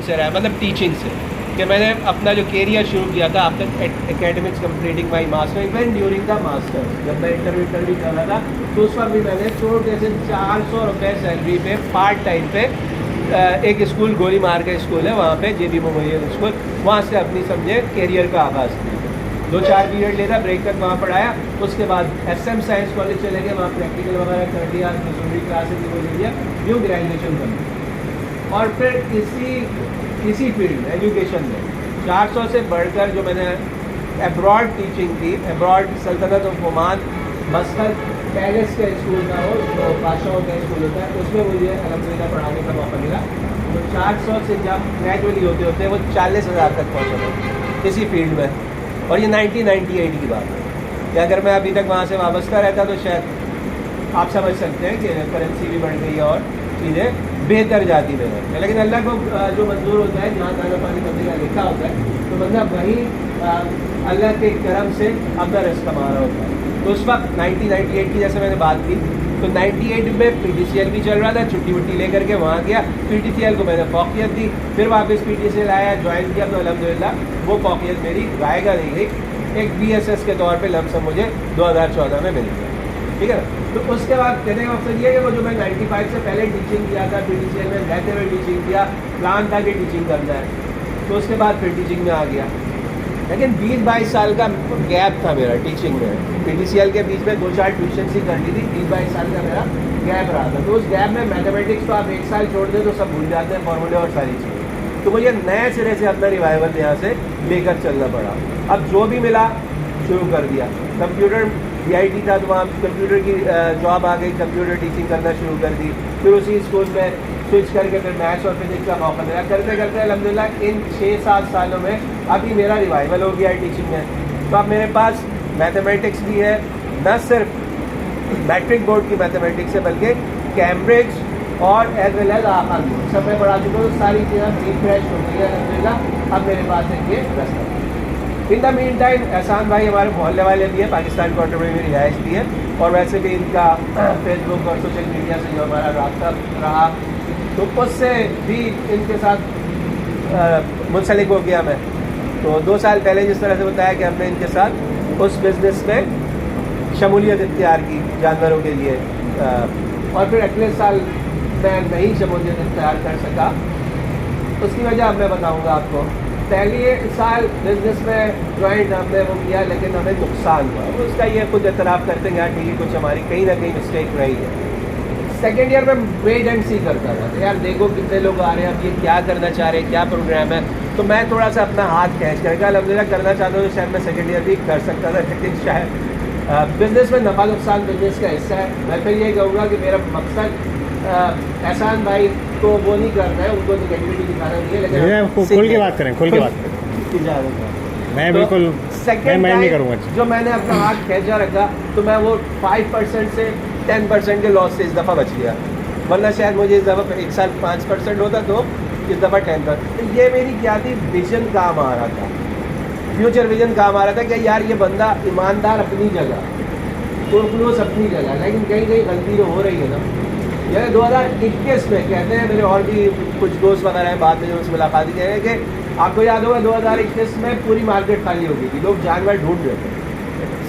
से रहा है, मतलब टीचिंग से, कि मैंने अपना जो कैरियर शुरू किया था after academics completing my master, even during the master जब मैं इंटरव्यू कर रहा था तो उस वक्त भी मैंने छोटे से 400 रुपये सैलरी पे पार्ट टाइम पे एक स्कूल गोली मार का स्कूल है वहाँ पे JB मेमोरियल स्कूल, वहाँ से अपनी समझे कैरियर का आगाज़ किया। 2-4 पीरियड लेता, ब्रेक तक वहाँ पढ़ाया, उसके बाद SM साइंस कॉलेज चले गए, वहाँ प्रैक्टिकल वगैरह कर लिया, दूसरी क्लासेज वो ले लिया, न्यू ग्रेजुएशन कर लिया। और फिर इसी फील्ड में एजुकेशन में 400 से बढ़कर जो मैंने एब्रॉड टीचिंग की, एब्रॉड सल्तनत ऑफ ओमान मस्कत पैलेस का स्कूल था वो, जो बादशाहों का स्कूल होता है, उसमें मुझे अल्हम्दुलिल्लाह पढ़ाने का मौका मिला। तो 400 से जब ग्रेजुअली होते होते वो 40,000 तक पहुँचा था इसी फील्ड में। और ये 1998 की बात है कि अगर मैं अभी तक वहाँ से वाबस्ता रहता तो शायद आप समझ सकते हैं कि करेंसी भी बढ़ गई है और चीज़ें बेहतर जाती मेरे। लेकिन अल्लाह को जो मंजूर होता है, जहाँ दाना पानी बंदे का लिखा होता है, तो बंदा वहीं अल्लाह के करम से अपना रिस्क कमा रहा होता है। तो उस वक्त 1998 की जैसे मैंने बात की, तो 98 में PTCL भी चल रहा था, छुट्टी वुट्टी लेकर के वहाँ गया, PTCL को मैंने फौकियत दी, फिर वापस PTCL आया, ज्वाइन किया, तो अल्हम्दुलिल्लाह वो फौकियत मेरी गायगा नहीं गई, एक BSS के तौर पे लमसम मुझे 2014 में मिल गया, ठीक है ना। तो उसके बाद कहने का मकसद ये है कि वो जो मैं 95 से पहले टीचिंग किया था, PTCL में रहते हुए टीचिंग किया, प्लान था कि टीचिंग करना है, तो उसके बाद फिर टीचिंग में आ गया। लेकिन 20-22 साल का गैप था मेरा टीचिंग में, PTCL के बीच में 2-4 ट्यूशन ही कर ली थी, 20-22 साल का मेरा गैप रहा था। तो उस गैप में मैथमेटिक्स तो आप 1 साल छोड़ दें तो सब भूल जाते हैं, फॉर्मूले और सारी चीज़ें। तो मुझे नए सिरे से अपना रिवाइवल यहाँ से लेकर चलना पड़ा। अब जो भी मिला शुरू कर दिया। कंप्यूटर DIT था तो वहाँ कंप्यूटर की जॉब आ गई, कंप्यूटर टीचिंग करना शुरू कर दी। फिर उसी स्कूल में स्विच करके फिर मैथ्स और फिजिक्स का मौका मिला। करते करते अल्हम्दुलिल्लाह इन 6-7 सालों में अभी मेरा रिवाइवल हो गया है टीचिंग में। तो अब मेरे पास मैथमेटिक्स भी है, न सिर्फ मैट्रिक बोर्ड की मैथमेटिक्स है बल्कि कैम्ब्रिज और एज वेल एज आखिर में सब मैं पढ़ा चुका हूँ। सारी चीज़ें रिफ्रेश हो गई है अल्हम्दुलिल्लाह। अब मेरे पास है ये रास्ता। इन द मीन टाइम एहसान भाई हमारे मोहल्ले वाले भी है, पाकिस्तान क्वार्टर में मेरी रिहाइश भी है, और वैसे भी इनका फेसबुक और सोशल मीडिया से जो हमारा रब्ता रहा तो उससे भी इनके साथ मुंसलिक हो गया मैं। तो 2 साल पहले जिस तरह से बताया कि हमने इनके साथ उस बिज़नेस में शमूलियत इख्तियार की जानवरों के लिए, और फिर अगले साल मैं नहीं शमूलियत इख्तियार कर सका। उसकी वजह अब मैं बताऊँगा आपको। पहले साल बिजनेस में ज्वाइंट हमने वो किया लेकिन हमें नुकसान हुआ, उसका ये खुद एतराफ़ करते हैं यार ठीक है कुछ हमारी कहीं ना कहीं मिस्टेक रही है। सेकेंड ईयर में वेट एंड सी करता था, तो यार देखो कितने लोग आ रहे हैं, अब ये क्या करना चाह रहे हैं, क्या प्रोग्राम है। तो मैं थोड़ा सा अपना हाथ खींच करके अल्हम्दुलिल्लाह करना चाहता हूँ, तो शायद मैं सेकेंड ईयर भी कर सकता था, लेकिन शायद बिज़नेस में नफ़ा नुकसान बिज़नेस का हिस्सा है। मैं फिर ये कहूँगा कि मेरा मकसद एहसान भाई को वो नहीं करना है, उनको नेगेटिविटी दिखाना नहीं है, लेकिन खुल के बात करें, खुल के बात करें। मैं बिल्कुल सेकेंड मैं नहीं करूँगा जो मैंने अपना हाथ खींचा रखा तो मैं वो 5% से 10% के लॉस से इस दफ़ा बच गया, वरना शायद मुझे इस दफ़ा एक साल 5% होता तो इस दफ़ा 10%। तो ये मेरी क्या थी, विजन काम आ रहा था, फ्यूचर विजन काम आ रहा था कि यार ये बंदा ईमानदार अपनी जगह, पुरखलूस अपनी जगह, लेकिन कहीं कहीं गलती तो हो रही है ना। यानी 2021 में कहते हैं, मेरे और भी कुछ दोस्त वगैरह हैं बाद में जो उनसे मुलाकात कह रहे हैं कि आपको याद होगा 2021 में पूरी मार्केट खाली हो गई थी, लोग जानवर ढूंढ रहे थे,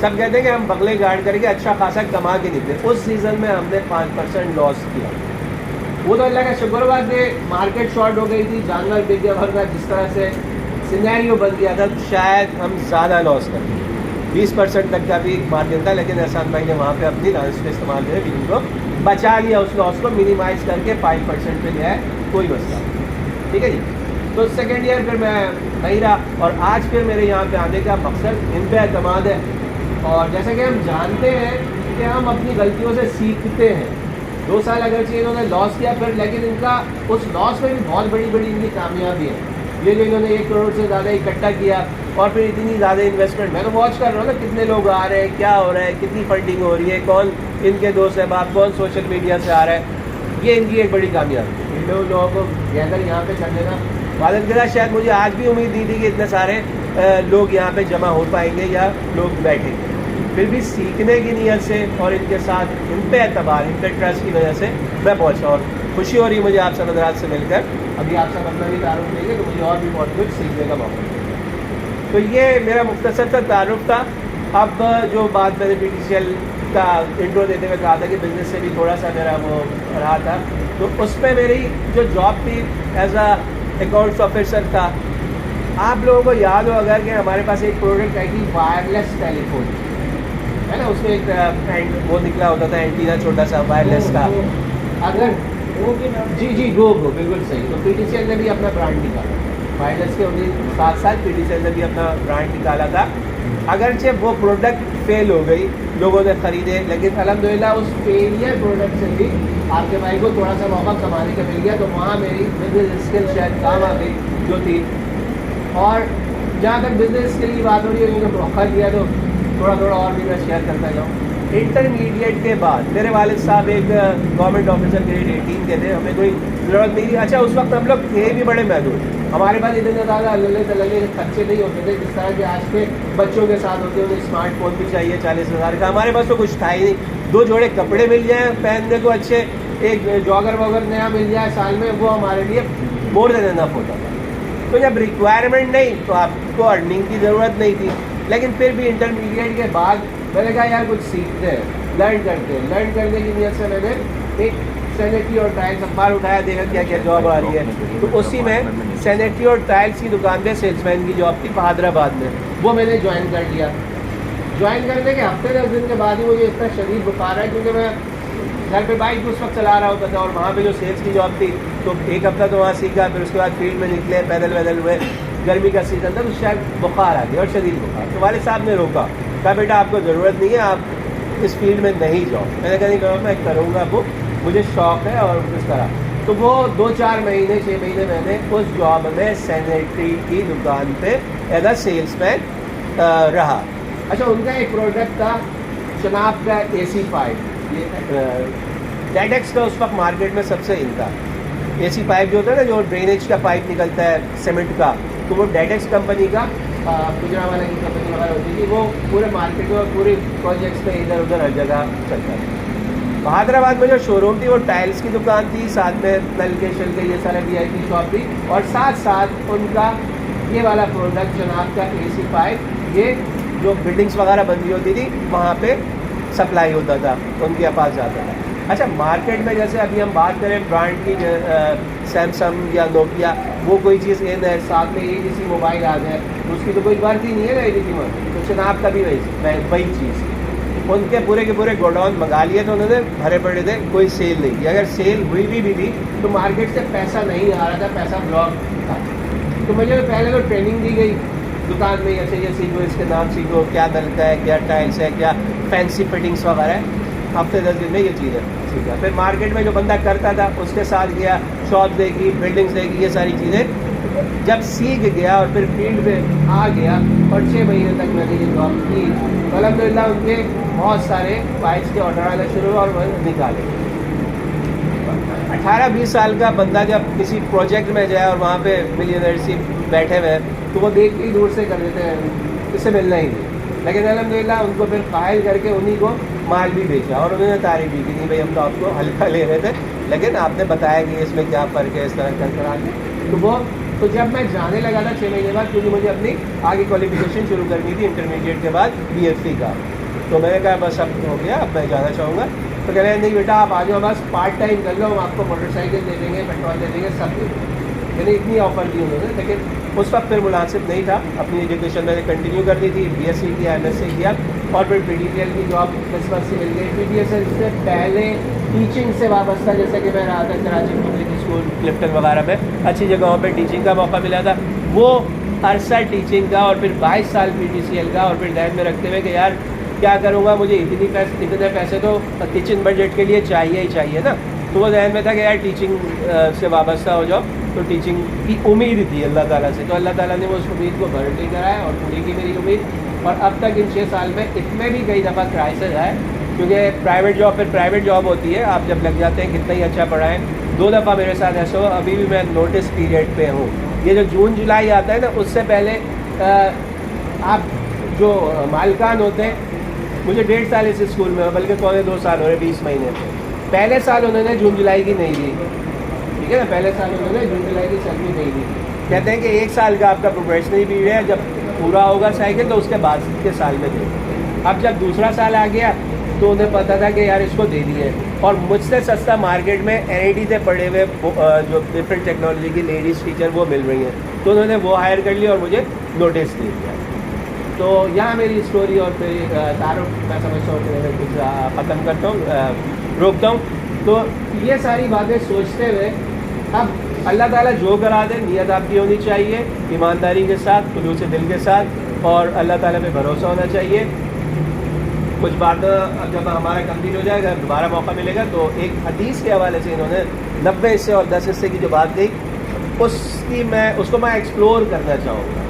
सब कहते हैं कि हम बगले गार्ड करके अच्छा खासा कमा के निकले। उस सीज़न में हमने 5% लॉस किया। वो तो अल्लाह का शुक्र हुआ कि मार्केट शॉर्ट हो गई थी, जानवर बिक गया, वरना जिस तरह से सिनेरियो बन गया था शायद हम ज़्यादा लॉस करते, 20% तक का भी मार्जिन था, लेकिन एहसान भाई ने वहाँ पे अपनी लाइसेंस का इस्तेमाल करके बिजनेस को बचा लिया, उस लॉस को मिनिमाइज़ करके 5% पे लिया है, कोई मसला नहीं, ठीक है जी। तो सेकेंड ईयर फिर मैं नहीं रहा, और आज फिर मेरे यहाँ पे आने का मकसद इन पर एतमाद है, और जैसे कि हम जानते हैं कि हम अपनी गलतियों से सीखते हैं। 2 साल अगर इन्होंने लॉस किया फिर, लेकिन इनका उस लॉस में भी बहुत बड़ी बड़ी इनकी कामयाबी है। ये जो इन्होंने 1 करोड़ से ज़्यादा इकट्ठा किया और फिर इतनी ज़्यादा इन्वेस्टमेंट, मैं तो वॉच कर रहा हूँ ना कितने लोग आ रहे हैं, क्या हो रहा है, कितनी फंडिंग हो रही है, कौन इनके दोस्त अहबाब, कौन सोशल मीडिया से आ रहा है, ये इनकी एक बड़ी कामयाबी है। इन लोगों को गैदर यहाँ पे कर लेना, वालिद के साथ शायद मुझे आज भी उम्मीद नहीं थी कि इतने सारे लोग यहाँ पे जमा हो पाएंगे या लोग बैठेंगे, फिर भी सीखने की नीयत से और इनके साथ इन पे एतबार, इन पे ट्रस्ट की वजह से मैं पहुँचा। और खुशी हो रही है मुझे आप सब हज़रात से मिलकर। अभी आप सब अपना भी तारुफ लेंगे तो मुझे और भी बहुत कुछ सीखने का मौका मिलेगा। तो ये मेरा मुख्तसर सा तारुफ था। अब जो बात मैंने BTCL का इंट्रो देते हुए कहा था कि बिज़नेस से भी थोड़ा सा मेरा वो रहा था, तो उस पर मेरी जो जॉब थी एज अ अकाउंट्स ऑफिसर था। आप लोगों को याद हो अगर कि हमारे पास एक प्रोडक्ट आई थी वायरलेस टेलीफोन, है ना, उसमें एक वो निकला होता था एंटीना छोटा सा वायरलेस का। अगर जी गो बिल्कुल सही। तो PTCL ने भी अपना ब्रांड निकाला वायरलेस के उन्हीं साथ साथ PTCL ने भी अपना ब्रांड निकाला था। अगरचे वो प्रोडक्ट फेल हो गई, लोगों ने ख़रीदे, लेकिन अल्हम्दुलिल्लाह उस फेलियर प्रोडक्ट से भी आपके भाई को थोड़ा सा मौका कमाने का मिल गया। तो वहाँ मेरी बिजनेस स्किल शायद काम आ गई जो थी। और जहाँ तक बिजनेस स्किल की बात हो रही है, उनको मौका दिया तो थोड़ा थोड़ा और भी मैं शेयर करता जाऊँ। इंटरमीडिएट के बाद मेरे वालिद साहब एक गवर्नमेंट ऑफिसर ग्रेड 18 के थे। हमें कोई ज़रूरत नहीं थी। अच्छा, उस वक्त हम लोग थे भी बड़े महदूद, हमारे पास इतने ज़्यादा अल्ले खर्चे नहीं होते थे जिस तरह के आज के बच्चों के साथ होते हैं। उन्हें स्मार्टफोन भी चाहिए 40,000 का, हमारे पास तो कुछ था ही नहीं। 2 जोड़े कपड़े मिल जाए पहनने को अच्छे, एक जॉगर वॉगर नया मिल जाए साल में, वो हमारे लिए मोर देन इनफ होता था। तो जब रिक्वायरमेंट नहीं तो आपको अर्निंग की ज़रूरत नहीं थी। लेकिन फिर भी इंटरमीडिएट के बाद मैंने कहा यार कुछ सीखते हैं, लर्न करते हैं। लर्न करने की नीयत से मैंने एक सैनिटरी और टाइल्स अखबार उठाया, देखा क्या क्या जॉब आ रही है। तो उसी में सैनिटरी और टाइल्स की दुकान पे सेल्समैन की जॉब थी हैदराबाद में, वो मैंने ज्वाइन कर लिया। ज्वाइन करने के हफ्ते 10 दिन के बाद ही मुझे इतना शदीद बुखार है, क्योंकि मैं घर पे बाइक उस वक्त चला रहा होता था और वहाँ पे जो सेल्स की जॉब थी तो एक हफ्ता तो वहाँ सीखा, फिर उसके बाद फील्ड में निकले, पैदल वैदल हुए। गर्मी का सीज़न था तो शायद बुखार आ गया और शदीद बुखार। तो वाले साहब ने रोका, कहा बेटा आपको ज़रूरत नहीं है, आप इस फील्ड में नहीं जाओ। मैंने कहा नहीं मैं करूँगा, वो मुझे शौक़ है और इस तरह। तो वो 2-4 महीने 6 महीने मैंने उस जॉब में सैनिटरी की दुकान पे एज अ सेल्समैन रहा। अच्छा, उनका एक प्रोडक्ट था शनाब का AC पाइप। ये डेडेक्स का उस वक्त मार्केट में सबसे इन था। AC पाइप जो होता है ना, जो ड्रेनेज का पाइप निकलता है सीमेंट का, तो वो डेडेक्स कंपनी का गुजरावाला की कंपनी वगैरह होती थी। वो पूरे मार्केट में और पूरे प्रोजेक्ट्स में इधर उधर हर जगह चलता था। हैदराबाद में जो शोरूम थी वो टाइल्स की दुकान थी, साथ में नल के शल के ये सारे VIP शॉप थी, और साथ साथ उनका ये वाला प्रोडक्ट जनाब का AC पाइप, ये जो बिल्डिंग्स वगैरह बन रही होती थी वहाँ पे सप्लाई होता था, उनके पास जाता था। अच्छा, मार्केट में जैसे अभी हम बात करें ब्रांड की, सैमसंग या नोकिया, वो कोई चीज़ इन है, साथ में ADC मोबाइल आ जाए, उसकी तो कोई बात ही नहीं है ना ADC में। तो जनाब का भी वही चीज़, उनके पूरे के पूरे गोडाउन मंगा लिए थे उन्होंने, भरे पड़े थे, कोई सेल नहीं थी। अगर सेल हुई भी थी तो मार्केट से पैसा नहीं आ रहा था, पैसा ब्लॉक था। तो मुझे पहले तो ट्रेनिंग दी गई दुकान में, ऐसे ये सीखो, इसके नाम सीखो, क्या नलका है, क्या टाइल्स है, क्या फैंसी फिटिंग्स वगैरह है। हफ्ते 10 दिन में ये चीज़ है सीखा। फिर मार्केट में जो बंदा करता था उसके साथ गया, शॉप देखी, बिल्डिंग्स देखी, ये सारी चीज़ें जब सीख गया और फिर फील्ड में आ गया और 6 महीने तक मैंने ये जॉब की। तो अल्हम्दुलिल्लाह उनके बहुत सारे पाइप्स के ऑर्डर आना शुरू हुआ और वह निकाले। 18-20 साल का बंदा जब किसी प्रोजेक्ट में जाए और वहाँ पे मिलियनर्स बैठे हुए हैं तो वो देख के दूर से कर देते हैं, इससे मिलना ही नहीं। लेकिन अल्हम्दुलिल्लाह उनको फिर कायल करके उन्हीं को माल भी बेचा और उन्होंने तारीफ भी की, नहीं भाई हम तो आपको हल्का ले रहे थे, लेकिन आपने बताया कि इसमें क्या फ़र्क है, इस तरह कर आगे। तो जब मैं जाने लगा था 6 महीने बाद, क्योंकि मुझे अपनी आगे क्वालिफिकेशन शुरू करनी थी इंटरमीडिएट के बाद BSc का, तो मैंने कहा बस अब हो गया, अब मैं जाना चाहूँगा। तो कह रहे हैं नहीं बेटा आप आ जाओ, बस पार्ट टाइम कर लो, हम आपको मोटरसाइकिल दे देंगे, पेट्रोल दे देंगे, सब दे देंगे। मैंने इतनी ऑफ़र दी उन्होंने, लेकिन उस वक्त फिर मुनासिब नहीं था। अपनी एजुकेशन मैंने कंटिन्यू कर दी थी, BSc किया, MSc किया और फिर PTCL की जॉब किस्मत से मिल गई। PTCL से पहले टीचिंग से वाबस्ता, जैसे कि मैं रहा था कराची पब्लिक स्कूल, क्लिफ्टन वगैरह में अच्छी जगहों पे टीचिंग का मौका मिला था, वो अरसा टीचिंग का, और फिर 22 साल PTCL का। और फिर ध्यान में रखते हुए कि यार क्या करूँगा, मुझे इतने पैसे तो किचन बजट के लिए चाहिए ही चाहिए ना। तो वो ध्यान में था कि यार टीचिंग से वाबस्ता हो जाओ। तो टीचिंग की उम्मीद थी अल्लाह ताला से, तो अल्लाह ताला ने वो उस उम्मीद को भर नहीं कराया और पूरी की मेरी उम्मीद। और अब तक इन 6 साल में इसमें भी कई दफ़ा क्राइसिस आए, क्योंकि प्राइवेट जॉब होती है, आप जब लग जाते हैं कितना ही अच्छा पढ़ाएं। 2 दफ़ा मेरे साथ ऐसा हुआ, अभी भी मैं नोटिस पीरियड पे हूँ। ये जो जून जुलाई आता है ना, उससे पहले आप जो मालिकान होते हैं, मुझे 1.5 साल इस स्कूल में, बल्कि 2 साल हो रहे, 20 महीने। पहले साल उन्होंने जून जुलाई की नहीं दी, ठीक है ना। पहले साल उन्होंने जून जुलाई की सैलरी नहीं दी। कहते हैं कि 1 साल का आपका प्रोबेशनरी पीरियड है, जब पूरा होगा साइकिल तो उसके बाद के साल में देंगे। अब जब दूसरा साल आ गया तो उन्हें पता था कि यार इसको दे दिए, और मुझसे सस्ता मार्केट में NIT से पढ़े हुए जो डिफरेंट टेक्नोलॉजी की लेडीज़ टीचर वो मिल रही हैं, तो उन्होंने वो हायर कर लिया और मुझे नोटिस दे दिया। तो यहाँ मेरी स्टोरी और मेरी तारुफ मैं समझता हूँ कि मैं कुछ ख़त्म करता हूँ, रोकता हूँ। तो ये सारी बातें सोचते हुए अब अल्लाह ताला जो करा दे, नियत आपकी होनी चाहिए ईमानदारी के साथ, खुलूस दिल के साथ, और अल्लाह ताला पे भरोसा होना चाहिए। कुछ बात अब जब हमारा कंप्लीट हो जाएगा, दोबारा मौका मिलेगा, तो एक हदीस के हवाले से इन्होंने 90 हिस्से और 10 हिस्से की जो बात कही उसको मैं एक्सप्लोर करना चाहूँगा।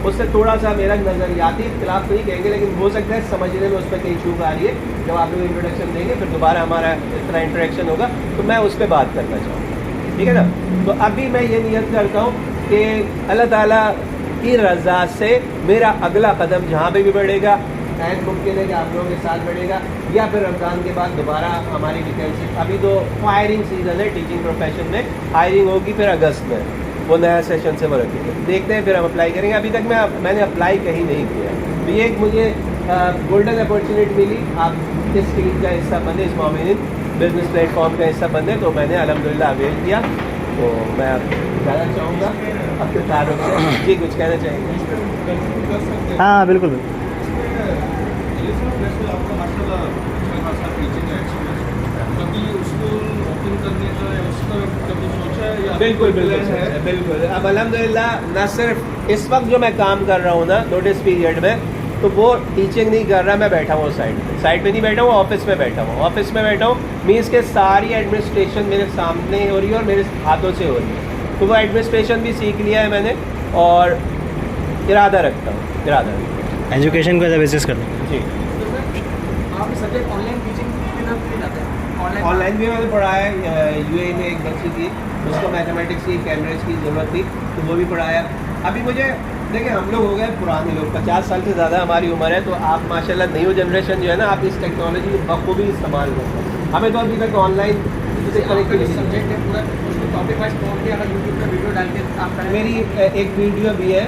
उससे थोड़ा सा मेरा नज़रियाती इख्तिलाफ नहीं कहेंगे, लेकिन हो सकता है समझने में उस पर कहीं चूक आ रही है। जब आप लोग इंट्रोडक्शन देंगे फिर दोबारा हमारा इस तरह इंटरेक्शन होगा, तो मैं उस पर बात करना चाहूँगा, ठीक है ना। तो अभी मैं ये नियत करता हूँ कि अल्लाह ताला की रज़ा से मेरा अगला कदम जहाँ पे भी बढ़ेगा, शायद मुमकिन है कि आप लोगों के साथ बढ़ेगा, या फिर रमज़ान के बाद दोबारा हमारी वैकेंसी, अभी तो हायरिंग सीज़न है टीचिंग प्रोफेशन में, हायरिंग होगी फिर अगस्त में, वो नया सेशन से वो रखेंगे, देखते हैं फिर हम अप्लाई करेंगे। अभी तक मैंने अप्लाई कहीं नहीं किया, तो ये एक मुझे गोल्डन अपॉर्चुनिटी मिली। आप इस टीम का हिस्सा बने, इस मोमिन बिजनेस प्लेटफॉर्म का हिस्सा बने, तो मैंने अल्हम्दुलिल्लाह अवेल किया। तो मैं कहना चाहूँगा आपके तारुफ से, जी कुछ कहना चाहेंगे? हाँ बिल्कुल बिल्कुल। बिल्कुल बिल्कुल बिल्कुल। अब अल्हम्दुलिल्लाह न सिर्फ इस वक्त जो मैं काम कर रहा हूँ ना नोटिस पीरियड में, तो वो टीचिंग नहीं कर रहा, मैं बैठा हूँ साइड पे नहीं बैठा हूँ, ऑफिस में बैठा हूँ। ऑफिस में बैठा हूँ मीन्स के सारी एडमिनिस्ट्रेशन मेरे सामने हो रही है और मेरे हाथों से हो रही है। तो वो एडमिनिस्ट्रेशन भी सीख लिया है मैंने, और इरादा रखता हूँ एजुकेशन को एज ए बिजनेस करना। जी। आप सब्जेक्ट ऑनलाइन टीचिंग की तरफ भी जाते हैं? ऑनलाइन भी मैंने पढ़ा है, UAE में एक बच्ची थी, उसको मैथमेटिक्स की कैमरेज की ज़रूरत थी, तो वो भी पढ़ाया। अभी मुझे देखिए, हम लोग हो गए पुराने लोग, 50 साल से ज़्यादा हमारी उम्र है, तो आप माशाल्लाह न्यू जनरेशन जो है ना, आप इस टेक्नोलॉजी को बखूबी इस्तेमाल करते हैं। हमें तो अभी तक ऑनलाइन किसी तरह की सब्जेक्ट है पूरा, उसको टॉपिक वाइज तोड़ के अगर यूट्यूब पर वीडियो डाल के आप करें। मेरी एक वीडियो भी है,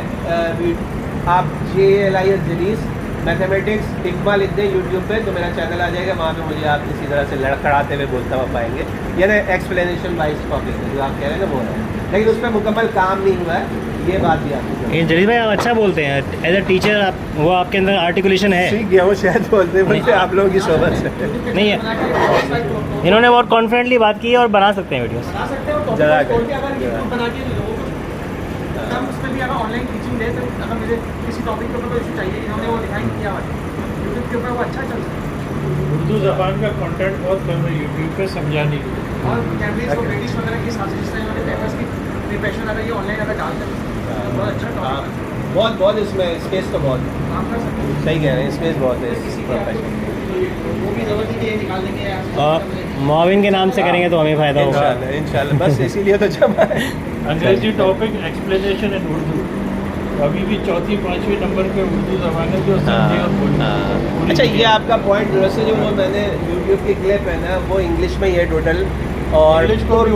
आप JLIS जलीस मैथमेटिक्स इकबाल लिख दें यूट्यूब पे, तो मेरा चैनल आ जाएगा, वहाँ पे मुझे आप इसी तरह से लड़खड़ाते हुए बोलता हुआ पाएंगे। यानी एक्सप्लेनेशन वाइज टॉपिक है जो आप कह रहे हैं ना, वो है, लेकिन उस पर मुकम्मल काम नहीं हुआ है, ये बात भी आपको। ये जलील भाई आप अच्छा बोलते हैं, एज अ टीचर आप, वो आपके अंदर आर्टिकुलेशन है। सीख गया वो शायद बोलते आप लोगों की सोबत से। नहीं है, इन्होंने बहुत कॉन्फिडेंटली बात की है और बना सकते हैं वीडियोस। बना सकते हो जरा टॉपिक तोड़ के, अगर यूट्यूब बना के लोगों को हम उसमें भी अगर ऑनलाइन टीचिंग दे, तो अगर मुझे किसी टॉपिक के ऊपर कोई इशू चाहिए, इन्होंने वो डिफाइन किया हुआ है यूट्यूब के ऊपर, वो अच्छा चल सकता है। उर्दू ज़बान का कंटेंट बहुत कम है यूट्यूब पे समझाने के लिए, और कैमरेज को ब्रिटिश वगैरह के हिसाब से जिस तरह इन्होंने पेपर्स की प्रिपरेशन अगर ये ऑनलाइन अगर डाल दें तो बहुत अच्छा टॉपिक है। बहुत इसमें स्पेस तो बहुत है। आप कर सकते हैं, सही कह रहे हैं, स्पेस बहुत है किसी इस की प्रोफेशन में। वो भी ज़रूरत नहीं कि ये निकाल देंगे और मोविन के नाम से करेंगे तो हमें फ़ायदा होगा। इंशाल्लाह बस इसीलिए तो जमा है। अंग्रेजी टॉपिक एक्सप्लेनेशन इन उर्दू, अभी भी 4th 5th नंबर पे उर्दू ज़बान है जो समझे और बोले। अच्छा, ये आपका पॉइंट वैसे जो वो मैंने यूट्यूब की क्लिप है ना, वो इंग्लिश में ही है टोटल, और इंग्लिश को भी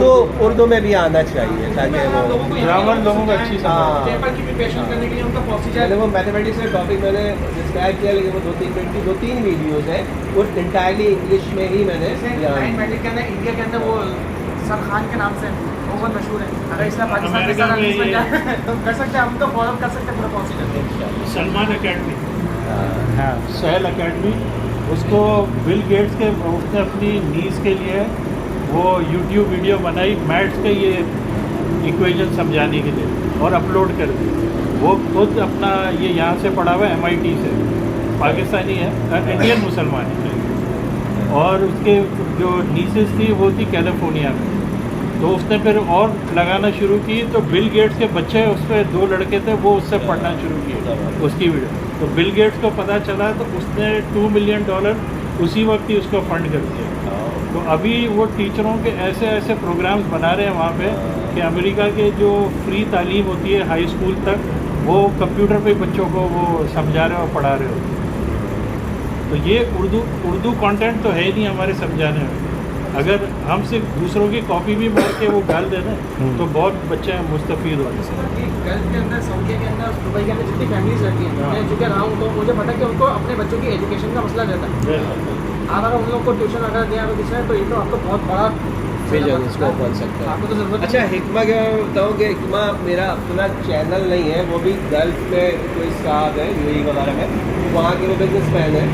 उर्दू में भी आना चाहिए ताकि वो ग्रामर लोगों को अच्छी समझ। हाँ। पेपर की प्रिपरेशन करने के लिए उनका प्रोसीजर पहले वो मैथमेटिक्स का टॉपिक मैंने डिस्क्राइब किया, लेकिन वो 2-3 वीडियोज़ हैं, वो इंटायरली इंग्लिश में ही मैंने नाइन मैट्रिक के अंदर इंडिया के अंदर वो सर खान के नाम से वो बहुत मशहूर है। अगर इसमें पाकिस्तान के अमेरिका साथ में बन ये- जाए तो कर सकते हैं, हम तो फॉलो कर सकते हैं पूरा प्रोसीजर। सलमान अकेडमी, हाँ सहल अकेडमी, उसको बिल गेट्स के, उसने अपनी नीज के लिए वो यूट्यूब वीडियो बनाई मैथ्स के ये इक्वेशन समझाने के लिए और अपलोड कर दी। वो खुद अपना ये यहाँ से पढ़ा हुआ है MIT से, पाकिस्तानी है, इंडियन मुसलमान है, और उसके जो नीसेस थी वो थी कैलिफोर्निया में। तो उसने फिर और लगाना शुरू की, तो बिल गेट्स के बच्चे, उस पर 2 लड़के थे, वो उससे पढ़ना शुरू किए उसकी वीडियो। तो बिल गेट्स को पता चला तो उसने $2 मिलियन उसी वक्त ही उसको फंड कर दिया। तो अभी वो टीचरों के ऐसे ऐसे प्रोग्राम्स बना रहे हैं वहाँ पे कि अमेरिका के जो फ्री तालीम होती है हाई स्कूल तक, वो कंप्यूटर पे बच्चों को वो समझा रहे और पढ़ा रहे हो। तो ये उर्दू कंटेंट तो है ही नहीं हमारे समझाने में। अगर हम सिर्फ दूसरों की कॉपी भी मार के वो डाल देना तो बहुत बच्चे मुस्तफ़ीद होते हैं। गल्फ के अंदर, सऊदी के अंदर, दुबई के अंदर जितनी फैमिलीज रहती हैं, मैं चूँकि रहा हूँ तो मुझे पता है कि उनको अपने बच्चों की एजुकेशन का मसला रहता है। आप अगर उन लोग को ट्यूशन अगर दें अगर किसी तो ये तो आपको बहुत बड़ा विजन इसको बन सकता है। आपको तो जरूरत अच्छा, हिकमा के बारे में बताऊँ कि हिकमा मेरा अपना चैनल नहीं है, वो भी गल्फ में कोई साहब है यूएई वगैरह में, वहाँ के वो बिजनेसमैन है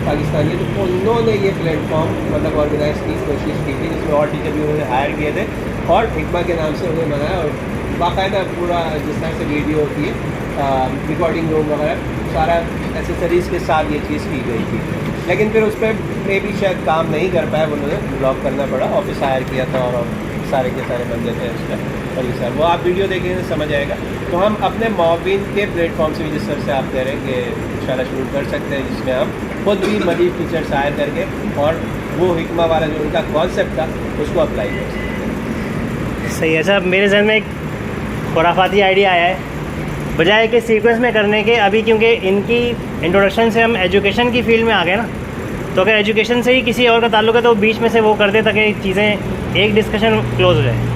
पाकिस्तानी, तो उन्होंने ये प्लेटफॉर्म मतलब ऑर्गेनाइज की कोशिश की थी, जिसमें और टीचर भी उन्होंने हायर किए थे और हिकमा के नाम से उन्हें बनाया और बाकायदा पूरा जिस तरह से वीडियो होती है रिकॉर्डिंग रूम वगैरह सारा एसेसरीज़ के साथ ये चीज़ की गई थी। लेकिन फिर उस पर मे भी शायद काम नहीं कर पाया, उन्होंने ब्लॉक करना पड़ा, ऑफिस हायर किया था और सारे के सारे बंदे थे उस पर। और ये सर वो आप वीडियो देखेंगे तो समझ आएगा। तो हम अपने मॉबिन के प्लेटफॉर्म से भी जिस तरह से आप कह रहे हैं कि इंशाल्लाह शुरू कर सकते हैं, जिसमें हम खुद भी मजीद टीचर्स हायर करके और वो हिकमा वाला जो उनका कॉन्सेप्ट था उसको अप्लाई कर सकते हैं। सही है सर। मेरे जहन में एक खुराफाती आइडिया आया है, बजाय कि सीक्वेंस में करने के, अभी क्योंकि इनकी इंट्रोडक्शन से हम एजुकेशन की फील्ड में आ गए ना, तो अगर एजुकेशन से ही किसी और का ताल्लुक है तो बीच में से वो कर दे ताकि चीज़ें एक डिस्कशन क्लोज हो जाए।